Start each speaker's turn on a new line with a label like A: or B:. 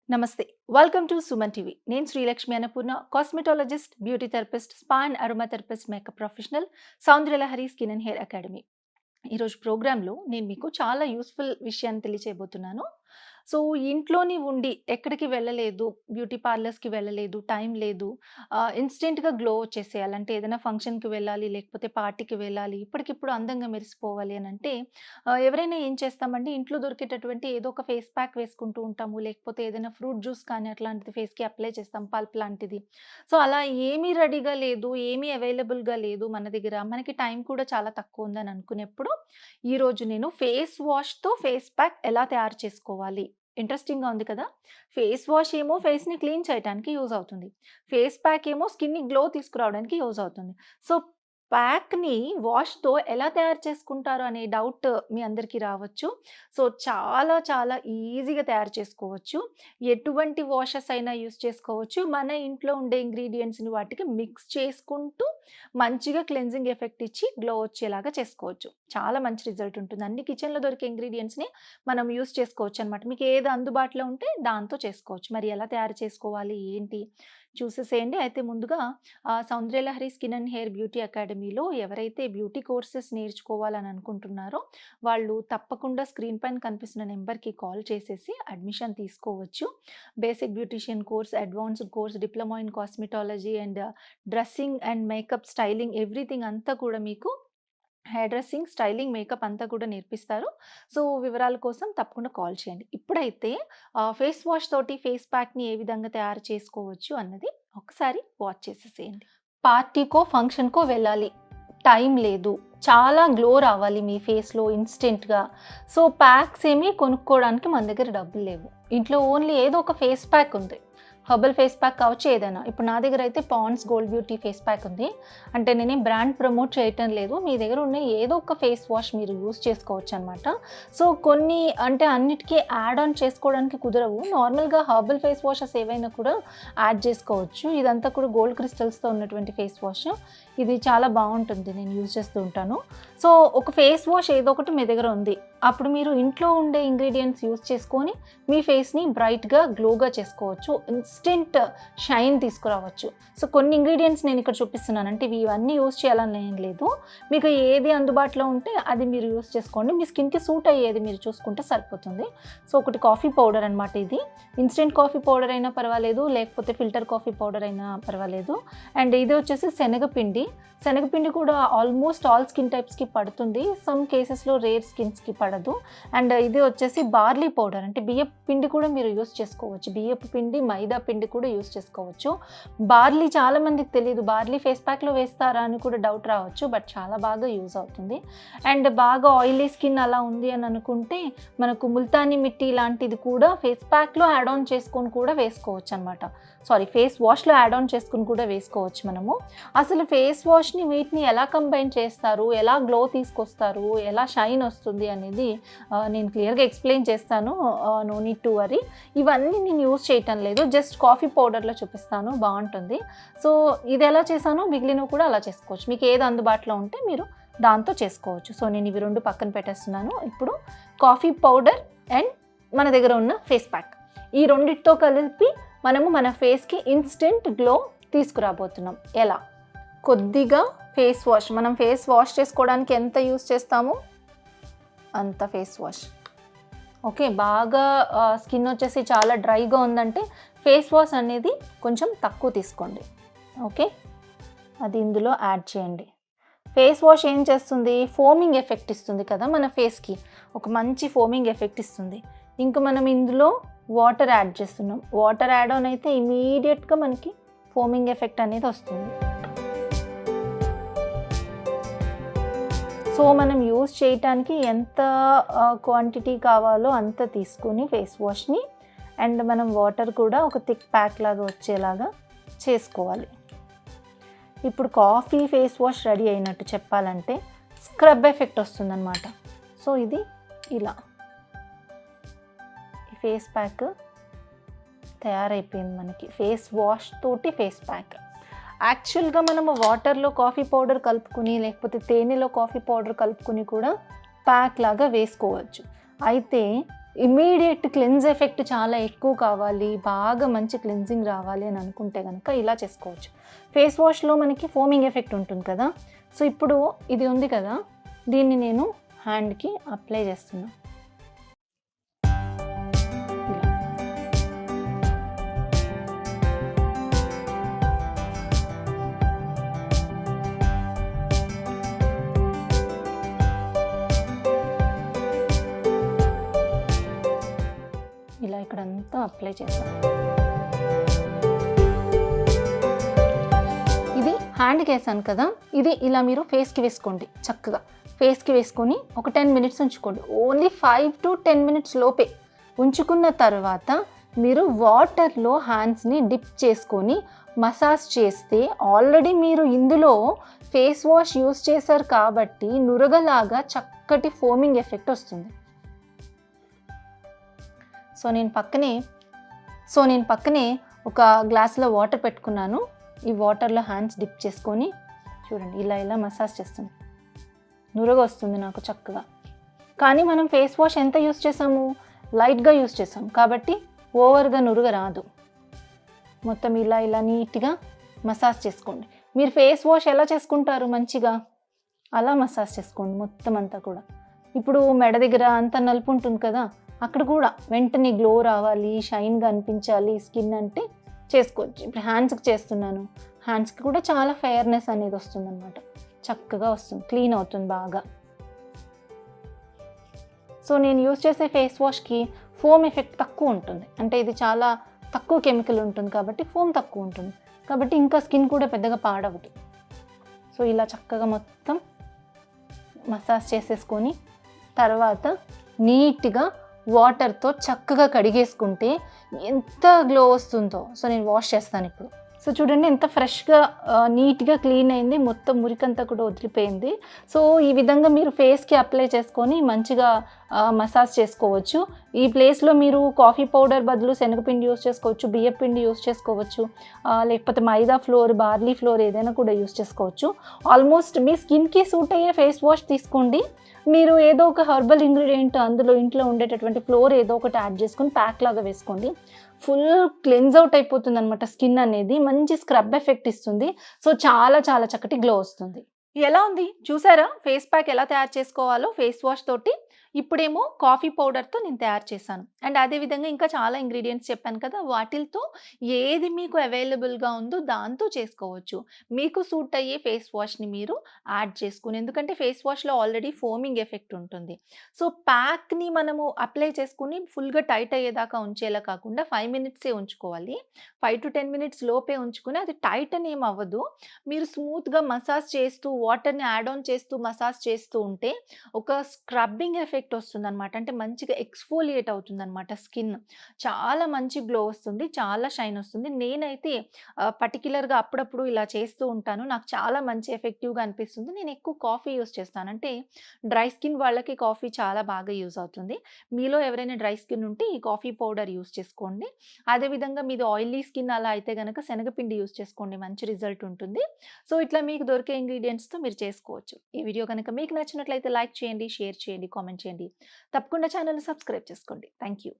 A: నమస్తే. Welcome to Suman TV. నేను Srilakshmi Annapurna, cosmetologist, beauty therapist, spa and aroma therapist, makeup professional, Soundaryalahari skin and hair academy. ఈరోజు ప్రోగ్రాంలో నేను మీకు చాలా యూస్ఫుల్ విషయాన్ని తెలియచేయబోతున్నాను. సో, ఇంట్లోని ఉండి ఎక్కడికి వెళ్ళలేదు, బ్యూటీ పార్లర్స్‌కి వెళ్ళలేదు, టైం లేదు, ఇన్‌స్టెంట్‌గా గ్లో వచ్చేసేయాలి. అంటే ఏదైనా ఫంక్షన్‌కి వెళ్ళాలి, లేకపోతే పార్టీకి వెళ్ళాలి, ఇప్పటికిప్పుడు అందంగా మెరిసిపోవాలి అనంటే ఎవరైనా ఏం చేస్తామంటే ఇంట్లో దొరికేటటువంటి ఏదో ఒక ఫేస్ ప్యాక్ వేసుకుంటూ ఉంటాము. లేకపోతే ఏదైనా ఫ్రూట్ జ్యూస్ కానీ అట్లాంటిది ఫేస్‌కి అప్లై చేస్తాం, పల్ప్ లాంటిది. సో, అలా ఏమీ రెడీగా లేదు, ఏమీ అవైలబుల్‌గా లేదు మన దగ్గర. మనకి టైం కూడా చాలా తక్కువ ఉందని అనుకునేప్పుడు ఈరోజు నేను ఫేస్ వాష్‌తో ఫేస్ ప్యాక్ ఎలా తయారు చేసుకోవాలి? ఇంట్రెస్టింగ్‌గా ఉంది కదా! ఫేస్ వాష్ ఏమో ఫేస్‌ని క్లీన్ చేయటానికి యూజ్ అవుతుంది. ఫేస్ ప్యాక్ ఏమో స్కిన్‌ని గ్లో తీసుకురావడానికి యూజ్ అవుతుంది. సో, ప్యాక్‌ని వాష్‌తో ఎలా తయారు చేసుకుంటారు అనే డౌట్ మీ అందరికీ రావచ్చు. సో, చాలా చాలా ఈజీగా తయారు చేసుకోవచ్చు. ఎటువంటి వాషెస్ అయినా యూజ్ చేసుకోవచ్చు. మన ఇంట్లో ఉండే ఇంగ్రీడియెంట్స్‌ని వాటికి మిక్స్ చేసుకుంటూ మంచిగా క్లెన్జింగ్ ఎఫెక్ట్ ఇచ్చి గ్లో వచ్చేలాగా చేసుకోవచ్చు. చాలా మంచి రిజల్ట్ ఉంటుంది. అన్ని కిచెన్‌లో దొరికే ఇంగ్రీడియెంట్స్‌ని మనం యూజ్ చేసుకోవచ్చనమాట. మీకు ఏది అందుబాటులో ఉంటే దాంతో చేసుకోవచ్చు. మరి ఎలా తయారు చేసుకోవాలి? ఏంటి? చూసేసేయండి. అయితే ముందుగా Soundarya Lahari skin and hair beauty అకాడమీలో ఎవరైతే బ్యూటీ కోర్సెస్ నేర్చుకోవాలని అనుకుంటున్నారో వాళ్ళు తప్పకుండా స్క్రీన్ పైన కనిపిస్తున్న నెంబర్‌కి కాల్ చేసేసి అడ్మిషన్ తీసుకోవచ్చు. Basic beautician course, advanced course, diploma in cosmetology and dressing and makeup, styling everything అంతా కూడా మీకు హెయిర్ డ్రెస్సింగ్, స్టైలింగ్, మేకప్ అంతా కూడా నేర్పిస్తారు. సో, వివరాల కోసం తప్పకుండా కాల్ చేయండి. ఇప్పుడైతే ఫేస్ వాష్ తోటి ఫేస్ ప్యాక్‌ని ఏ విధంగా తయారు చేసుకోవచ్చు అన్నది ఒకసారి వాచ్ చేసేసేయండి. పార్టీకో, ఫంక్షన్‌కో వెళ్ళాలి. టైం లేదు. చాలా గ్లో రావాలి మీ ఫేస్‌లో ఇన్‌స్టెంట్‌గా. సో, ప్యాక్స్ ఏమి కొనుక్కోవడానికి మన దగ్గర డబ్బులు లేవు. ఇంట్లో ఓన్లీ ఏదో ఒక ఫేస్ ప్యాక్ ఉంది. హెర్బల్ ఫేస్ ప్యాక్ కావచ్చు ఏదైనా. ఇప్పుడు నా దగ్గర అయితే Pond's gold beauty face pack ఉంది. అంటే నేనేం బ్రాండ్ ప్రమోట్ చేయటం లేదు. మీ దగ్గర ఉన్న ఏదో ఒక ఫేస్ వాష్ మీరు యూజ్ చేసుకోవచ్చనమాట. సో, కొన్ని అంటే అన్నిటికీ యాడ్ ఆన్ చేసుకోవడానికి కుదరవు. నార్మల్‌గా హెర్బల్ ఫేస్ వాషెస్ ఏవైనా కూడా యాడ్ చేసుకోవచ్చు. ఇదంతా కూడా గోల్డ్ క్రిస్టల్స్‌తో ఉన్నటువంటి ఫేస్ వాష్. ఇది చాలా బావుంటుంది. నేను యూజ్ చేస్తూ ఉంటాను. సో, ఒక ఫేస్ వాష్ ఏదో ఒకటి మీ దగ్గర ఉంది. అప్పుడు మీరు ఇంట్లో ఉండే ఇంగ్రీడియెంట్స్ యూజ్ చేసుకొని మీ ఫేస్‌ని బ్రైట్‌గా, గ్లోగా చేసుకోవచ్చు. ఇన్‌స్టెంట్ షైన్ తీసుకురావచ్చు. సో, కొన్ని ఇంగ్రీడియెంట్స్ నేను ఇక్కడ చూపిస్తున్నాను. అంటే ఇవన్నీ యూజ్ చేయాలని ఏం లేదు. మీకు ఏది అందుబాటులో ఉంటే అది మీరు యూజ్ చేసుకోండి. మీ స్కిన్‌కి సూట్ అయ్యేది మీరు చూసుకుంటే సరిపోతుంది. సో, ఒకటి కాఫీ పౌడర్ అనమాట ఇది. ఇన్‌స్టెంట్ కాఫీ పౌడర్ అయినా పర్వాలేదు, లేకపోతే ఫిల్టర్ కాఫీ పౌడర్ అయినా పర్వాలేదు. అండ్ ఇది వచ్చేసి శనగపిండి. శనగపిండి కూడా ఆల్మోస్ట్ ఆల్ స్కిన్ టైప్స్‌కి పడుతుంది. సమ్ కేసెస్‌లో రేర్ స్కిన్స్‌కి పడదు. అండ్ ఇది వచ్చేసి బార్లీ పౌడర్. అంటే బియ్యపు పిండి కూడా మీరు యూజ్ చేసుకోవచ్చు. బియ్యపు పిండి, మైదా పిండి కూడా యూజ్ చేసుకోవచ్చు. బార్లీ చాలా మందికి తెలీదు. బార్లీ ఫేస్ ప్యాక్‌లో వేస్తారా అని కూడా డౌట్ రావచ్చు. బట్ చాలా బాగా యూజ్ అవుతుంది. అండ్ బాగా ఆయిలీ స్కిన్ అలా ఉంది అని అనుకుంటే మనకు ముల్తానీ మిట్టి లాంటిది కూడా ఫేస్ ప్యాక్‌లో యాడ్ ఆన్ చేసుకొని కూడా వేసుకోవచ్చు అనమాట. ఫేస్ వాష్‌లో యాడ్ ఆన్ చేసుకొని కూడా వేసుకోవచ్చు మనము. అసలు ఫేస్ వాష్‌ని వీటిని ఎలా కంబైన్ చేస్తారు, ఎలా గ్లో తీసుకొస్తారు, ఎలా షైన్ వస్తుంది అనేది నేను క్లియర్‌గా ఎక్స్‌ప్లెయిన్ చేస్తాను. No need to worry. ఇవన్నీ నేను యూజ్ చేయటం లేదు. జస్ట్ కాఫీ పౌడర్‌లో చూపిస్తాను, బాగుంటుంది. సో, ఇది ఎలా చేశానో మిగిలినవి కూడా అలా చేసుకోవచ్చు. మీకు ఏది అందుబాటులో ఉంటే మీరు దాంతో చేసుకోవచ్చు. సో, నేను ఇవి 2 పక్కన పెట్టేస్తున్నాను. ఇప్పుడు కాఫీ పౌడర్ అండ్ మన దగ్గర ఉన్న ఫేస్ ప్యాక్, ఈ రెండిటితో కలిపి మనము మన ఫేస్‌కి ఇన్‌స్టెంట్ గ్లో తీసుకురాబోతున్నాం. ఎలా? కొద్దిగా ఫేస్ వాష్, మనం ఫేస్ వాష్ చేసుకోవడానికి ఎంత యూజ్ చేస్తామో అంత ఫేస్ వాష్. ఓకే, బాగా స్కిన్ వచ్చేసి చాలా డ్రైగా ఉందంటే ఫేస్ వాష్ అనేది కొంచెం తక్కువ తీసుకోండి. ఓకే, అది ఇందులో యాడ్ చేయండి. ఫేస్ వాష్ ఏం చేస్తుంది? ఫోమింగ్ ఎఫెక్ట్ ఇస్తుంది కదా మన ఫేస్కి. ఒక మంచి ఫోమింగ్ ఎఫెక్ట్ ఇస్తుంది. ఇంకా మనం ఇందులో వాటర్ యాడ్ చేస్తున్నాం. వాటర్ యాడ్ ఆన్ అయితే ఇమీడియట్గా మనకి ఫోమింగ్ ఎఫెక్ట్ అనేది వస్తుంది. సో, మనం యూజ్ చేయటానికి ఎంత క్వాంటిటీ కావాలో అంత తీసుకుని ఫేస్ వాష్ని, అండ్ మనం వాటర్ కూడా ఒక థిక్ ప్యాక్ లాగా వచ్చేలాగా చేసుకోవాలి. ఇప్పుడు కాఫీ ఫేస్ వాష్ రెడీ అయినట్టు చెప్పాలంటే స్క్రబ్ ఎఫెక్ట్ వస్తుందన్నమాట. సో, ఇది ఇలా ఈ ఫేస్ ప్యాక్ తయారైపోయింది మనకి. ఫేస్ వాష్ తోటి ఫేస్ ప్యాక్. యాక్చువల్గా మనము వాటర్లో కాఫీ పౌడర్ కలుపుకుని, లేకపోతే తేనెలో కాఫీ పౌడర్ కలుపుకుని కూడా ప్యాక్ లాగా వేసుకోవచ్చు. అయితే ఇమ్మీడియట్ క్లెన్స్ ఎఫెక్ట్ చాలా ఎక్కువ కావాలి, బాగా మంచి క్లెన్జింగ్ రావాలి అని అనుకుంటే కనుక ఇలా చేసుకోవచ్చు. ఫేస్ వాష్లో మనకి ఫోమింగ్ ఎఫెక్ట్ ఉంటుంది కదా, సో ఇప్పుడు ఇది ఉంది కదా, దీన్ని నేను హ్యాండ్కి అప్లై చేస్తున్నా. ఇలా ఇక్కడంతా అప్లై చేస్తాను. ఇది హ్యాండ్కి వేసాను కదా, ఇది ఇలా మీరు ఫేస్కి వేసుకోండి. చక్కగా ఫేస్కి వేసుకొని ఒక 10 మినిట్స్ ఉంచుకోండి. ఓన్లీ 5 to 10 మినిట్స్ లోపే ఉంచుకున్న తర్వాత మీరు వాటర్లో హ్యాండ్స్ని డిప్ చేసుకొని మసాజ్ చేస్తే, ఆల్రెడీ మీరు ఇందులో ఫేస్ వాష్ యూస్ చేశారు కాబట్టి నురగలాగా చక్కటి ఫోమింగ్ ఎఫెక్ట్ వస్తుంది. సో నేను పక్కనే ఒక గ్లాస్లో వాటర్ పెట్టుకున్నాను. ఈ వాటర్లో హ్యాండ్స్ డిప్ చేసుకొని చూడండి, ఇలా మసాజ్ చేస్తుంది. నురగ వస్తుంది నాకు చక్కగా. కానీ మనం ఫేస్ వాష్ ఎంత యూస్ చేసాము, లైట్గా యూస్ చేసాము కాబట్టి ఓవర్గా నురగ రాదు. మొత్తం ఇలా నీట్గా మసాజ్ చేసుకోండి. మీరు ఫేస్ వాష్ ఎలా చేసుకుంటారు మంచిగా, అలా మసాజ్ చేసుకోండి మొత్తం అంతా కూడా. ఇప్పుడు మెడ దగ్గర అంత నలుపు ఉంటుంది కదా, అక్కడ కూడా వెంటనే గ్లో రావాలి, షైన్గా అనిపించాలి స్కిన్ అంటే చేసుకోవచ్చు. ఇప్పుడు హ్యాండ్స్కి చేస్తున్నాను, హ్యాండ్స్కి కూడా చాలా ఫెయిర్నెస్ అనేది వస్తుంది అనమాట. చక్కగా వస్తుంది, క్లీన్ అవుతుంది బాగా. సో నేను యూస్ చేసే ఫేస్ వాష్కి ఫోమ్ ఎఫెక్ట్ తక్కువ ఉంటుంది, అంటే ఇది చాలా తక్కువ కెమికల్ ఉంటుంది కాబట్టి ఫోమ్ తక్కువ ఉంటుంది కాబట్టి ఇంకా స్కిన్ కూడా పెద్దగా పాడవదు. సో ఇలా చక్కగా మొత్తం మసాజ్ చేసేసుకొని తర్వాత నీట్గా వాటర్తో చక్కగా కడిగేసుకుంటే ఎంత గ్లో వస్తుందో. సో నేను వాష్ చేస్తాను ఇప్పుడు. సో చూడండి ఎంత ఫ్రెష్గా నీట్గా క్లీన్ అయింది, మొత్తం మురికంతా కూడా వదిలిపోయింది. సో ఈ విధంగా మీరు ఫేస్కి అప్లై చేసుకొని మంచిగా మసాజ్ చేసుకోవచ్చు. ఈ ప్లేస్లో మీరు కాఫీ పౌడర్ బదులు శనగపిండి యూస్ చేసుకోవచ్చు, బియ్యం పిండి యూస్ చేసుకోవచ్చు, లేకపోతే మైదా ఫ్లోర్, బార్లీ ఫ్లోర్ ఏదైనా కూడా యూస్ చేసుకోవచ్చు. ఆల్మోస్ట్ మీ స్కిన్కి సూట్ అయ్యే ఫేస్ వాష్ తీసుకోండి. మీరు ఏదో ఒక హెర్బల్ ఇంగ్రీడియంట్ అందులో ఇంట్లో ఉండేటటువంటి ఫ్లోర్ ఏదో ఒకటి యాడ్ చేసుకొని ప్యాక్ లాగా వేసుకోండి. ఫుల్ క్లెన్స్ అవుట్ అయిపోతుంది అనమాట స్కిన్ అనేది, మంచి స్క్రబ్ ఎఫెక్ట్ ఇస్తుంది. సో చాలా చాలా చక్కటి గ్లో వస్తుంది. ఎలా ఉంది చూసారా ఫేస్ ప్యాక్ ఎలా తయారు చేసుకోవాలో ఫేస్ వాష్ తోటి. ఇప్పుడేమో కాఫీ పౌడర్తో నేను తయారు చేశాను. అండ్ అదేవిధంగా ఇంకా చాలా ఇంగ్రీడియంట్స్ చెప్పాను కదా, వాటితో ఏది మీకు అవైలబుల్గా ఉందో దాంతో చేసుకోవచ్చు. మీకు సూట్ అయ్యే ఫేస్ వాష్ని మీరు యాడ్ చేసుకుని, ఎందుకంటే ఫేస్ వాష్లో ఆల్రెడీ ఫోమింగ్ ఎఫెక్ట్ ఉంటుంది. సో ప్యాక్ని మనము అప్లై చేసుకుని ఫుల్గా టైట్ అయ్యేదాకా ఉంచేలా కాకుండా 5 మినిట్సే ఉంచుకోవాలి. 5 to 10 మినిట్స్ లోపే ఉంచుకుని, అది టైట్ అని ఏం అవ్వదు. మీరు స్మూత్గా మసాజ్ చేస్తూ వాటర్ని యాడ్ ఆన్ చేస్తూ మసాజ్ చేస్తూ ఉంటే ఒక స్క్రబ్బింగ్ ఎఫెక్ట్ వస్తుంది అనమాట. అంటే మంచిగా ఎక్స్ఫోలియేట్ అవుతుంది అనమాట స్కిన్. చాలా మంచి గ్లో వస్తుంది, చాలా షైన్ వస్తుంది. నేనైతే పర్టికులర్గా అప్పుడప్పుడు ఇలా చేస్తూ ఉంటాను, నాకు చాలా మంచి ఎఫెక్టివ్గా అనిపిస్తుంది. నేను ఎక్కువ కాఫీ యూస్ చేస్తాను, అంటే డ్రై స్కిన్ వాళ్ళకి కాఫీ చాలా బాగా యూజ్ అవుతుంది. మీలో ఎవరైనా డ్రై స్కిన్ ఉంటే ఈ కాఫీ పౌడర్ యూస్ చేసుకోండి. అదేవిధంగా మీది ఆయిలీ స్కిన్ అలా అయితే కనుక శనగపిండి యూస్ చేసుకోండి, మంచి రిజల్ట్ ఉంటుంది. సో ఇట్లా మీకు దొరికే ఇంగ్రీడియంట్స్తో మీరు చేసుకోవచ్చు. ఈ వీడియో కనుక మీకు నచ్చినట్లయితే లైక్ చేయండి, షేర్ చేయండి, కామెంట్ చేయండి. తప్పకుండా ఛానల్ సబ్స్క్రైబ్ చేసుకోండి. Thank you.